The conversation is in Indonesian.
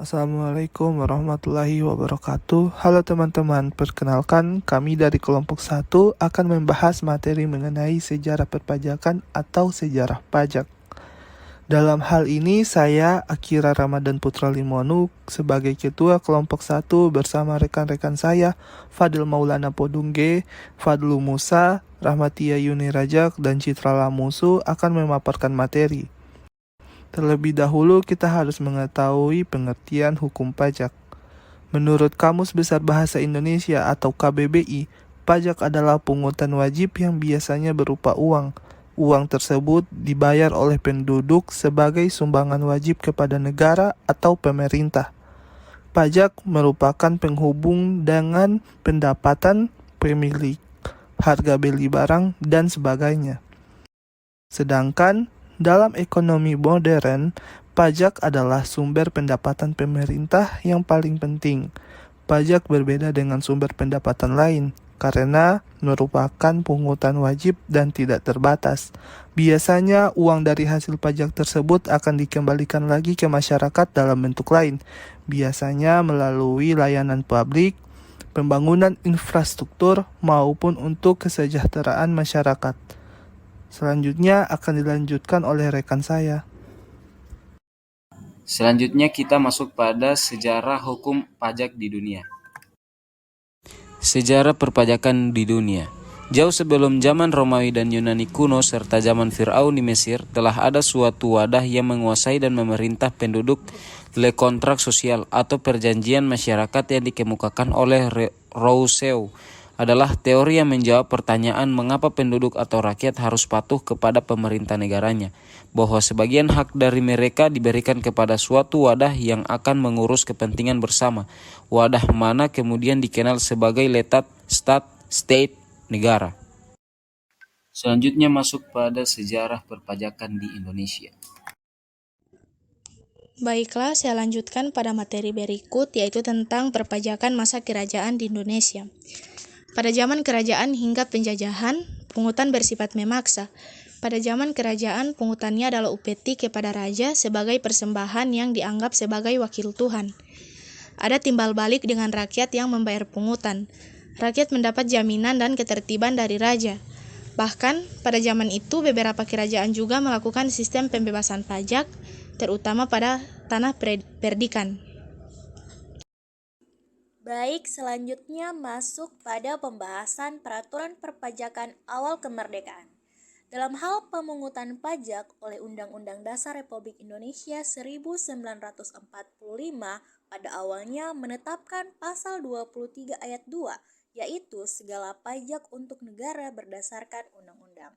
Assalamualaikum warahmatullahi wabarakatuh. Halo teman-teman, perkenalkan kami dari kelompok 1 akan membahas materi mengenai sejarah perpajakan atau sejarah pajak. Dalam hal ini saya Akira Ramadan Putra Limonu sebagai ketua kelompok 1 bersama rekan-rekan saya Fadil Maulana Podungge, Fadlu Musa, Rahmatia Yuni Rajak, dan Citra Lamusu akan memaparkan materi. Terlebih dahulu kita harus mengetahui pengertian hukum pajak. Menurut Kamus Besar Bahasa Indonesia atau KBBI, pajak adalah pungutan wajib yang biasanya berupa uang. Uang tersebut dibayar oleh penduduk sebagai sumbangan wajib kepada negara atau pemerintah. Pajak merupakan penghubung dengan pendapatan pemilik, harga beli barang, dan sebagainya. Sedangkan dalam ekonomi modern, pajak adalah sumber pendapatan pemerintah yang paling penting. Pajak berbeda dengan sumber pendapatan lain karena merupakan pungutan wajib dan tidak terbatas. Biasanya uang dari hasil pajak tersebut akan dikembalikan lagi ke masyarakat dalam bentuk lain, biasanya melalui layanan publik, pembangunan infrastruktur, maupun untuk kesejahteraan masyarakat. Selanjutnya akan dilanjutkan oleh rekan saya. Selanjutnya kita masuk pada sejarah hukum pajak di dunia. Sejarah perpajakan di dunia. Jauh sebelum zaman Romawi dan Yunani kuno serta zaman Firaun di Mesir, telah ada suatu wadah yang menguasai dan memerintah penduduk. Le kontrak sosial atau perjanjian masyarakat yang dikemukakan oleh Rousseau adalah teori yang menjawab pertanyaan mengapa penduduk atau rakyat harus patuh kepada pemerintah negaranya, bahwa sebagian hak dari mereka diberikan kepada suatu wadah yang akan mengurus kepentingan bersama, wadah mana kemudian dikenal sebagai letat state, negara. Selanjutnya masuk pada sejarah perpajakan di Indonesia. Baiklah, saya lanjutkan pada materi berikut, yaitu tentang perpajakan masa kerajaan di Indonesia. Pada zaman kerajaan hingga penjajahan, pungutan bersifat memaksa. Pada zaman kerajaan, pungutannya adalah upeti kepada raja sebagai persembahan yang dianggap sebagai wakil Tuhan. Ada timbal balik dengan rakyat yang membayar pungutan. Rakyat mendapat jaminan dan ketertiban dari raja. Bahkan, pada zaman itu beberapa kerajaan juga melakukan sistem pembebasan pajak, terutama pada tanah perdikan. Baik, selanjutnya masuk pada pembahasan peraturan perpajakan awal kemerdekaan. Dalam hal pemungutan pajak oleh Undang-Undang Dasar Republik Indonesia 1945 pada awalnya menetapkan pasal 23 ayat 2, yaitu segala pajak untuk negara berdasarkan undang-undang.